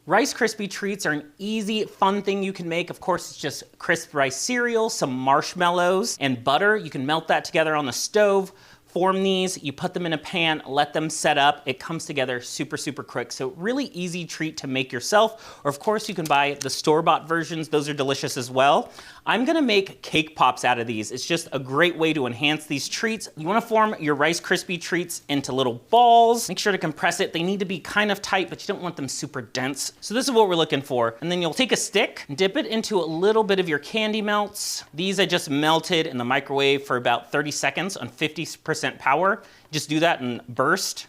Rice Krispie Treats are an easy, fun thing you can make. Of course, it's just crisp rice cereal, some marshmallows, and butter. You can melt that together on the stove. Form these, you put them in a pan, let them set up. It comes together super, super quick. So really easy treat to make yourself. Or of course you can buy the store-bought versions. Those are delicious as well. I'm gonna make cake pops out of these. It's just a great way to enhance these treats. You wanna form your Rice Krispie Treats into little balls. Make sure to compress it. They need to be kind of tight, but you don't want them super dense. So this is what we're looking for. And then you'll take a stick, dip it into a little bit of your candy melts. These I just melted in the microwave for about 30 seconds on 50% power. Just do that and burst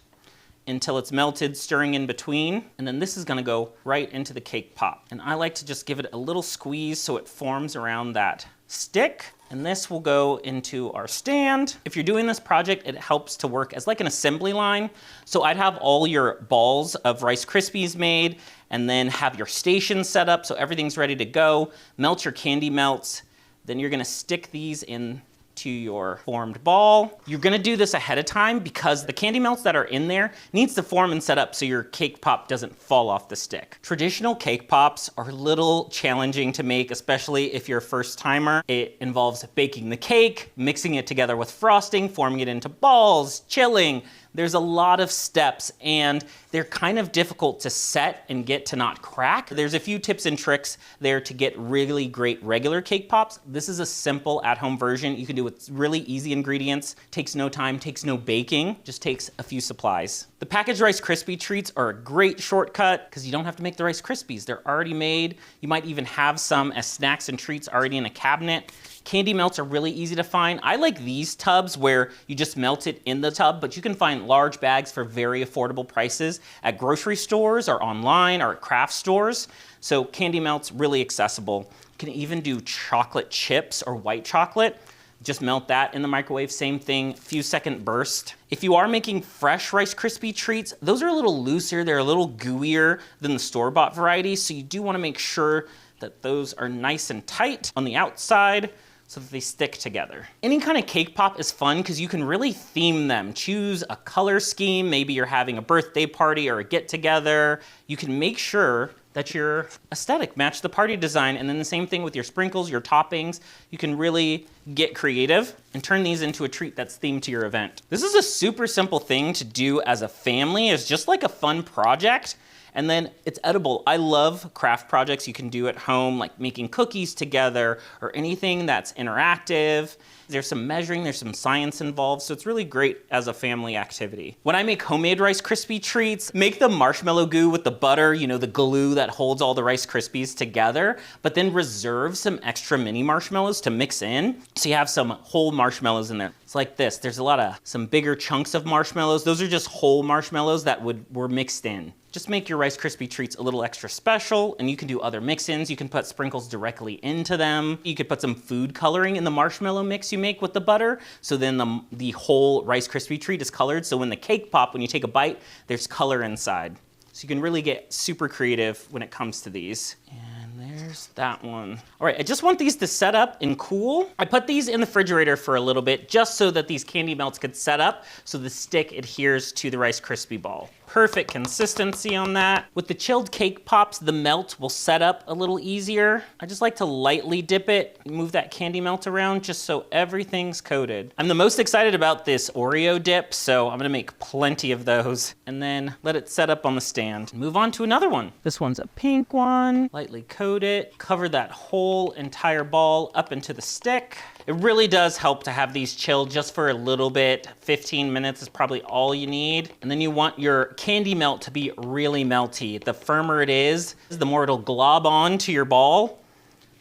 until it's melted, stirring in between. And then this is gonna go right into the cake pop. And I like to just give it a little squeeze so it forms around that stick. And this will go into our stand. If you're doing this project, it helps to work as like an assembly line. So I'd have all your balls of Rice Krispies made and then have your station set up so everything's ready to go. Melt your candy melts. Then you're gonna stick these in to your formed ball. You're gonna do this ahead of time because the candy melts that are in there needs to form and set up so your cake pop doesn't fall off the stick. Traditional cake pops are a little challenging to make, especially if you're a first timer. It involves baking the cake, mixing it together with frosting, forming it into balls, chilling. There's a lot of steps and they're kind of difficult to set and get to not crack. There's a few tips and tricks there to get really great regular cake pops. This is a simple at-home version. You can do it with really easy ingredients. Takes no time, takes no baking, just takes a few supplies. The packaged Rice Krispie Treats are a great shortcut because you don't have to make the Rice Krispies. They're already made. You might even have some as snacks and treats already in a cabinet. Candy melts are really easy to find. I like these tubs where you just melt it in the tub, but you can find large bags for very affordable prices at grocery stores or online or at craft stores. So candy melts, really accessible. You can even do chocolate chips or white chocolate. Just melt that in the microwave, same thing, few second burst. If you are making fresh Rice Krispie Treats, those are a little looser, they're a little gooier than the store-bought variety, so you do wanna make sure that those are nice and tight on the outside so that they stick together. Any kind of cake pop is fun because you can really theme them. Choose a color scheme, maybe you're having a birthday party or a get-together. You can make sure that your aesthetic match the party design, and then the same thing with your sprinkles, your toppings. You can really get creative and turn these into a treat that's themed to your event. This is a super simple thing to do as a family. It's just like a fun project. And then it's edible. I love craft projects you can do at home, like making cookies together or anything that's interactive. There's some measuring, there's some science involved, so it's really great as a family activity. When I make homemade Rice Krispie Treats, make the marshmallow goo with the butter, you know, the glue that holds all the Rice Krispies together, but then reserve some extra mini marshmallows to mix in. So you have some whole marshmallows in there. It's like this, there's a lot of some bigger chunks of marshmallows. Those are just whole marshmallows that were mixed in. Just make your Rice Krispie Treats a little extra special, and you can do other mix-ins. You can put sprinkles directly into them. You could put some food coloring in the marshmallow mix you make with the butter, so then the whole Rice Krispie Treat is colored, so when the cake pop, when you take a bite, there's color inside. So you can really get super creative when it comes to these. And there's that one. All right, I just want these to set up and cool. I put these in the refrigerator for a little bit just so that these candy melts could set up so the stick adheres to the Rice Krispie ball. Perfect consistency on that. With the chilled cake pops, the melt will set up a little easier. I just like to lightly dip it, move that candy melt around just so everything's coated. I'm the most excited about this Oreo dip, so I'm gonna make plenty of those and then let it set up on the stand. Move on to another one. This one's a pink one. Lightly coat it, cover that whole entire ball up into the stick. It really does help to have these chilled just for a little bit. 15 minutes is probably all you need. And then you want your candy melt to be really melty. The firmer it is, the more it'll glob on to your ball.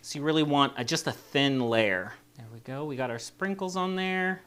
So you really want just a thin layer. There we go, we got our sprinkles on there.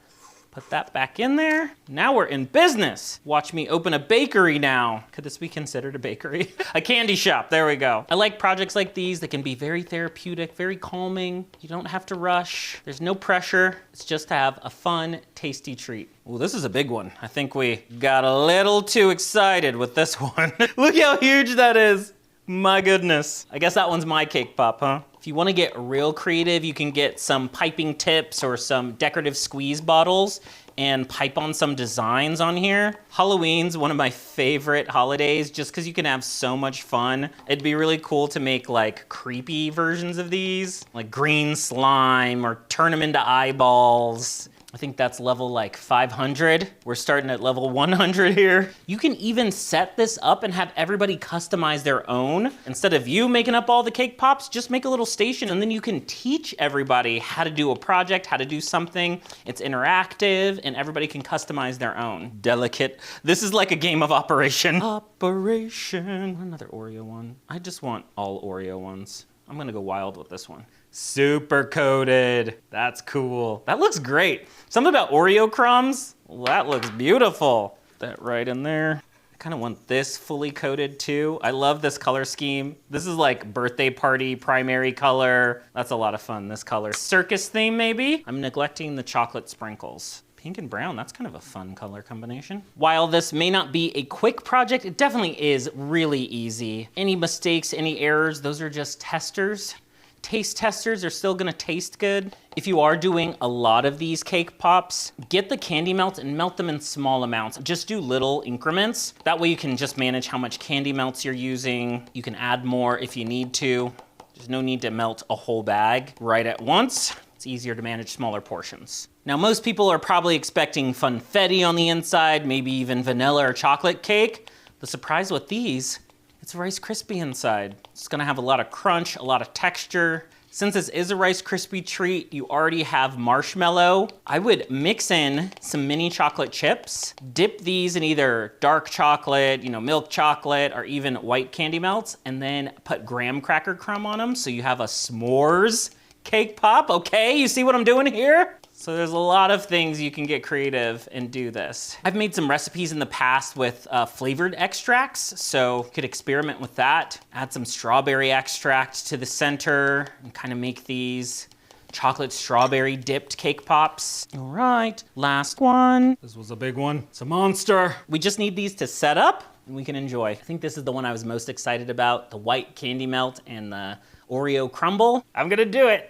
Put that back in there. Now we're in business. Watch me open a bakery now. Could this be considered a bakery? A candy shop, there we go. I like projects like these that can be very therapeutic, very calming. You don't have to rush. There's no pressure. It's just to have a fun, tasty treat. Well, this is a big one. I think we got a little too excited with this one. Look how huge that is. My goodness. I guess that one's my cake pop, huh? If you want to get real creative, you can get some piping tips or some decorative squeeze bottles and pipe on some designs on here. Halloween's one of my favorite holidays just because you can have so much fun. It'd be really cool to make like creepy versions of these, like green slime or turn them into eyeballs. I think that's level like 500. We're starting at level 100 here. You can even set this up and have everybody customize their own. Instead of you making up all the cake pops, just make a little station and then you can teach everybody how to do a project, how to do something. It's interactive and everybody can customize their own. Delicate. This is like a game of Operation. Operation. Another Oreo one. I just want all Oreo ones. I'm gonna go wild with this one. Super coated. That's cool. That looks great. Something about Oreo crumbs. Well, that looks beautiful. Put that right in there. I kind of want this fully coated too. I love this color scheme. This is like birthday party primary color. That's a lot of fun, this color. Circus theme maybe? I'm neglecting the chocolate sprinkles. Pink and brown, that's kind of a fun color combination. While this may not be a quick project, it definitely is really easy. Any mistakes, any errors, those are just testers. Taste testers are still gonna taste good. If you are doing a lot of these cake pops, get the candy melts and melt them in small amounts. Just do little increments. That way you can just manage how much candy melts you're using. You can add more if you need to. There's no need to melt a whole bag right at once. It's easier to manage smaller portions. Now, most people are probably expecting funfetti on the inside, maybe even vanilla or chocolate cake. The surprise with these, it's Rice Krispie inside. It's gonna have a lot of crunch, a lot of texture. Since this is a Rice Krispie treat, you already have marshmallow. I would mix in some mini chocolate chips, dip these in either dark chocolate, milk chocolate, or even white candy melts, and then put graham cracker crumb on them so you have a s'mores cake pop. Okay, you see what I'm doing here? So there's a lot of things you can get creative and do this. I've made some recipes in the past with flavored extracts, so you could experiment with that. Add some strawberry extract to the center and kind of make these chocolate strawberry dipped cake pops. All right, last one. This was a big one. It's a monster. We just need these to set up and we can enjoy. I think this is the one I was most excited about, the white candy melt and the Oreo crumble. I'm gonna do it.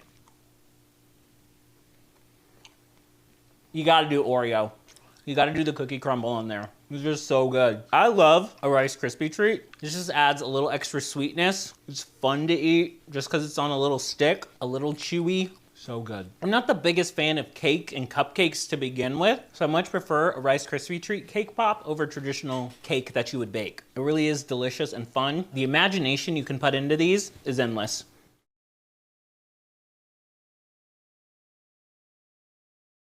You gotta do Oreo. You gotta do the cookie crumble in there. It's just so good. I love a Rice Krispie treat. This just adds a little extra sweetness. It's fun to eat just because it's on a little stick, a little chewy. So good. I'm not the biggest fan of cake and cupcakes to begin with, so I much prefer a Rice Krispie treat cake pop over traditional cake that you would bake. It really is delicious and fun. The imagination you can put into these is endless.